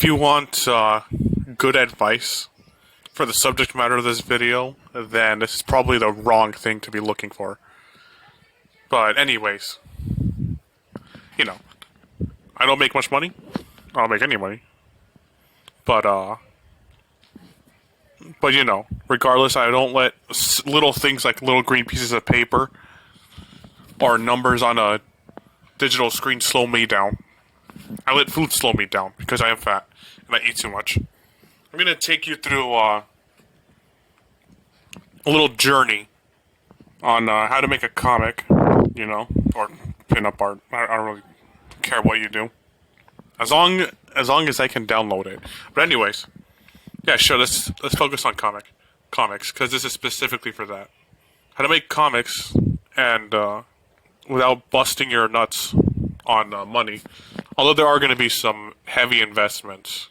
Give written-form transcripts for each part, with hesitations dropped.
If you want good advice for the subject matter of this video, then this is probably the wrong thing to be looking for. But anyways, you know, I don't make much money. I don't make any money. But you know, regardless, I don't let little things like little green pieces of paper or numbers on a digital screen slow me down. I let food slow me down because I am fat and I eat too much. I'm gonna take you through a little journey on how to make a comic, you know, or pinup art. I don't really care what you do, as long as I can download it. But anyways, yeah, sure. Let's focus on comics because this is specifically for that. How to make comics and without busting your nuts on money. Although there are going to be some heavy investments,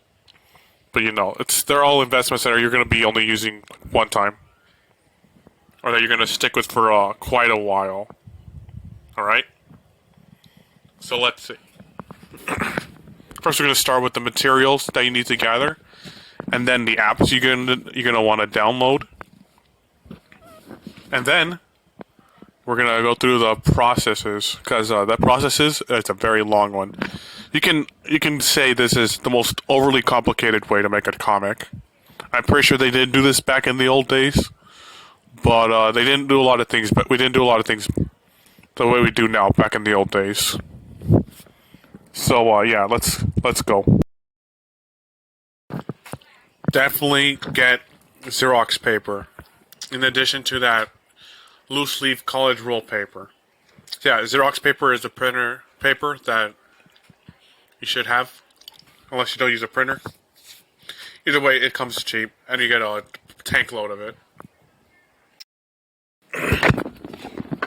but you know, they're all investments that you're going to be only using one time, or that you're going to stick with for quite a while. All right. So let's see. First, we're going to start with the materials that you need to gather, and then the apps you're going to want to download, and then we're going to go through the processes, because that processes, it's a very long one. You can say this is the most overly complicated way to make a comic. I'm pretty sure they didn't do this back in the old days, but they didn't do a lot of things. But we didn't do a lot of things the way we do now back in the old days. So yeah, let's go. Definitely get Xerox paper. In addition to that, loose leaf college roll paper. So yeah, Xerox paper is the printer paper that you should have, unless you don't use a printer. Either way, it comes cheap, and you get a tank load of it.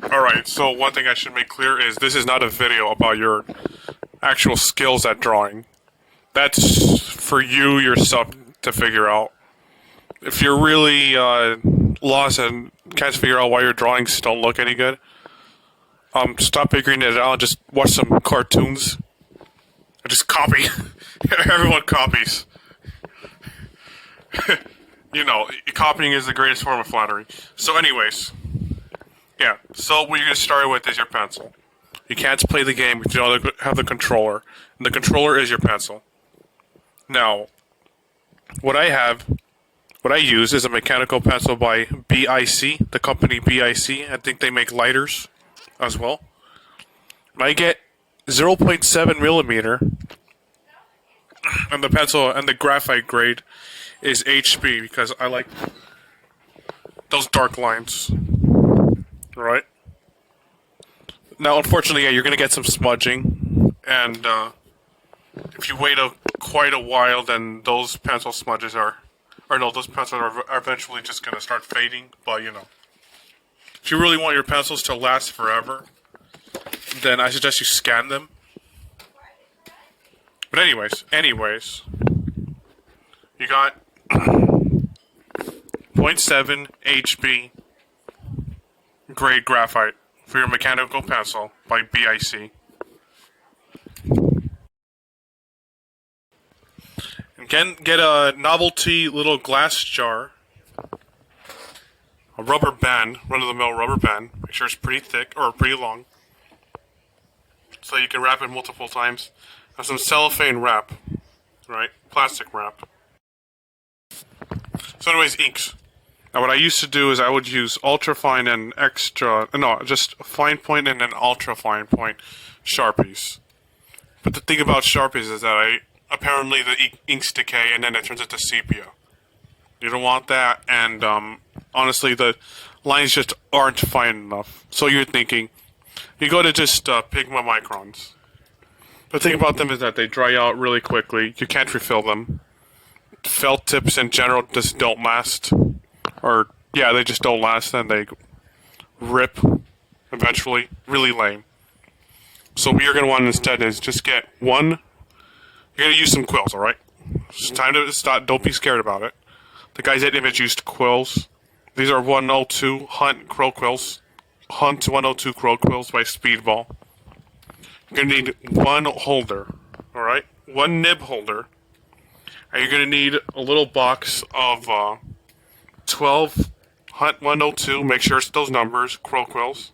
Alright, so one thing I should make clear is this is not a video about your actual skills at drawing. That's for you yourself to figure out. If you're really lost and can't figure out why your drawings don't look any good, stop figuring it out and just watch some cartoons. And just copy. Everyone copies. You know, copying is the greatest form of flattery. So anyways, yeah, so what you're going to start with is your pencil. You can't play the game if you don't have the controller. And the controller is your pencil. Now, what I use is a mechanical pencil by BIC, the company BIC. I think they make lighters as well. I get 0.7 millimeter, and the pencil and the graphite grade is HB because I like those dark lines. Right? Now, unfortunately, yeah, you're gonna get some smudging, and if you wait quite a while, then those pencil smudges those pencils are eventually just gonna start fading. But you know, if you really want your pencils to last forever, then I suggest you scan them. But anyways, you got 0.7 HB grade graphite for your mechanical pencil by BIC. And get a novelty little glass jar, a rubber band, run-of-the-mill rubber band. Make sure it's pretty thick or pretty long, so you can wrap it multiple times. And some cellophane wrap, right? Plastic wrap. So anyways, inks. Now what I used to do is I would use ultra fine and just fine point and then ultra fine point Sharpies. But the thing about Sharpies is that apparently the inks decay and then it turns into sepia. You don't want that, and honestly the lines just aren't fine enough. So you're thinking, you go to just Pigma Microns. The thing about them is that they dry out really quickly. You can't refill them. Felt tips in general just don't last. Or, yeah, they just don't last, and they rip eventually. Really lame. So what you're going to want instead is just get one. You're going to use some quills, alright? It's time to stop. Don't be scared about it. The guys at Image used quills. These are 102 Hunt Crow Quills. Hunt 102 Crow Quills by Speedball. You're going to need one holder, alright? One nib holder And you're gonna need a little box of 12 Hunt 102. Make sure it's those numbers, Crow Quills.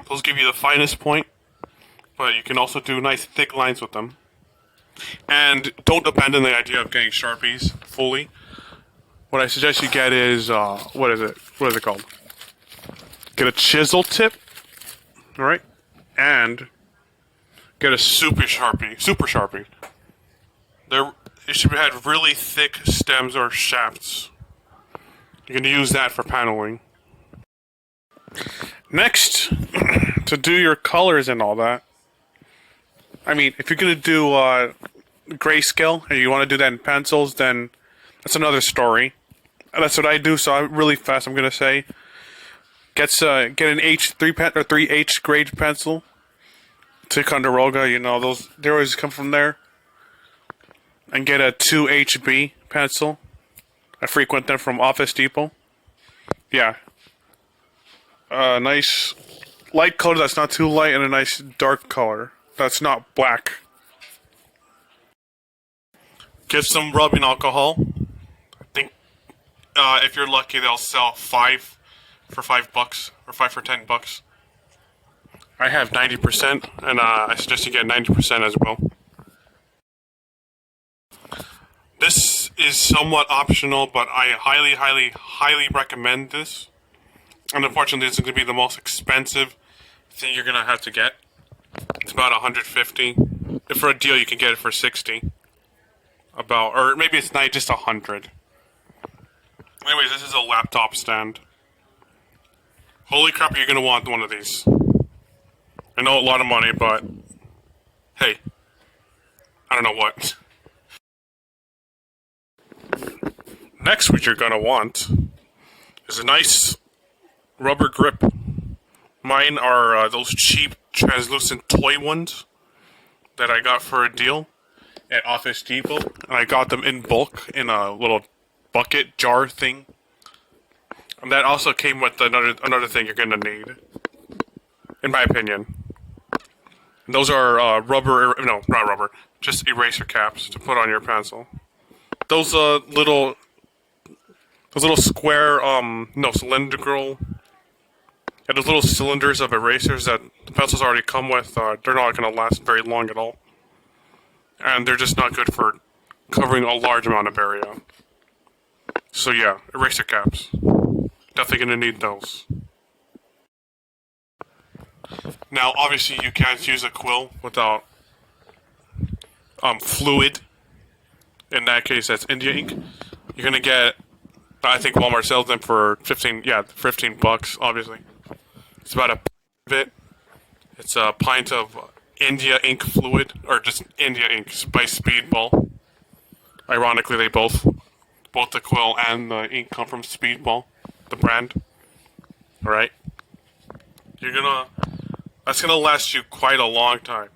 Those give you the finest point, but you can also do nice thick lines with them. And don't abandon the idea of getting Sharpies fully. What I suggest you get is, what is it? What is it called? Get a chisel tip, alright? And get a Super Sharpie. It should have really thick stems or shafts. You can use that for paneling. Next, to do your colors and all that, I mean, if you're going to do grayscale and you want to do that in pencils, then that's another story. That's what I do, so I'm really fast, I'm going to say. Get an H3 pen or 3H grade pencil. Ticonderoga, you know, they always come from there. And get a 2HB pencil. I frequent them from Office Depot. Yeah. Nice light color that's not too light, and a nice dark color that's not black. Get some rubbing alcohol. I think if you're lucky, they'll sell 5 for $5 or 5 for $10. I have 90%, and I suggest you get 90% as well. This is somewhat optional, but I highly recommend this. And unfortunately, this is going to be the most expensive thing you're going to have to get. It's about $150. If for a deal, you can get it for $60. Or maybe it's not just $100. Anyways, this is a laptop stand. Holy crap, you're going to want one of these. I know a lot of money, but hey, I don't know what. Next, what you're going to want is a nice rubber grip. Mine are those cheap translucent toy ones that I got for a deal at Office Depot. And I got them in bulk in a little bucket jar thing. And that also came with another thing you're going to need, in my opinion. And those are not rubber, just eraser caps to put on your pencil. Those little square, cylindrical. Yeah, those little cylinders of erasers that the pencils already come with, they're not going to last very long at all. And they're just not good for covering a large amount of area. So yeah, eraser caps. Definitely going to need those. Now, obviously, you can't use a quill without fluid. In that case, that's India ink. You're going to get, I think Walmart sells them for $15, obviously. It's about a pint of it. It's a pint of India ink fluid, or just India ink by Speedball. Ironically, they both the quill and the ink come from Speedball, the brand. Alright? That's gonna last you quite a long time.